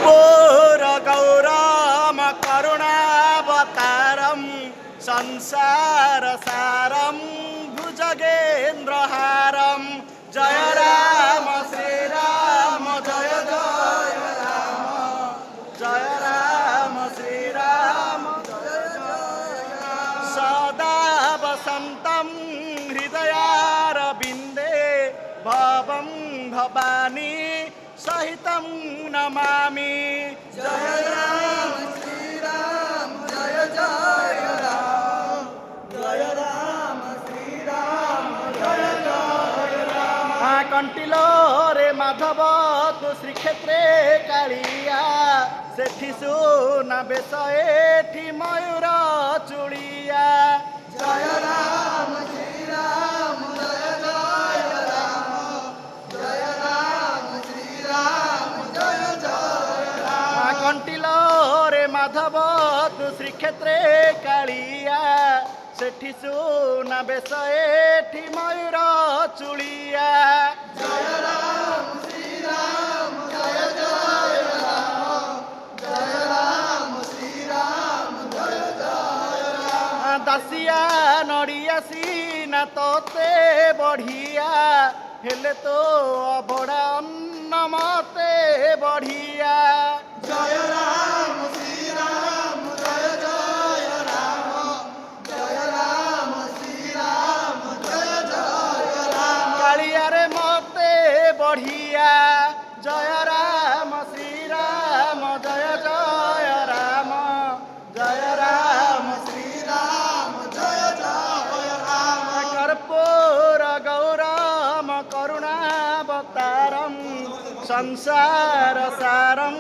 कर्पूर गौरम करुणावतारम संसार सारम भुजगेन्द्रहारम जय राम श्रीराम जय जय राम जय राम श्रीराम जय जय सदा वसन्तं हृदयारविन्दे भवं भवानी सहितं नमामि जय राम श्रीराम जय जय राम जय राम श्रीराम जय जय राम कंटिलो रे माधव तु श्रीक्षेत्रे कालिया सेठी सुना बेश एठी मयूर चूड़िया जय राम श्रीराम जय जय राम जय राम श्रीराम जय जय राम कंटिलो रे माधव तु श्रीक्षेत्रे कालिया सेठी सुना बेश एठी मयूर चूड़िया जय राम श्रीराम जय जय राम जय राम श्रीराम जय जय राम दासिया नड़िया सीना तोते बढ़िया हेले तो अबड़ा अन्न मते बढ़िया जय राम श्रीराम जय जय राम जय राम श्रीराम जय जय राम कालिया रे मते बढ़िया जय राम श्रीराम जय जय राम जय राम श्रीराम जय जय राम कर्पूर गौरम करुणावतारम संसार सारम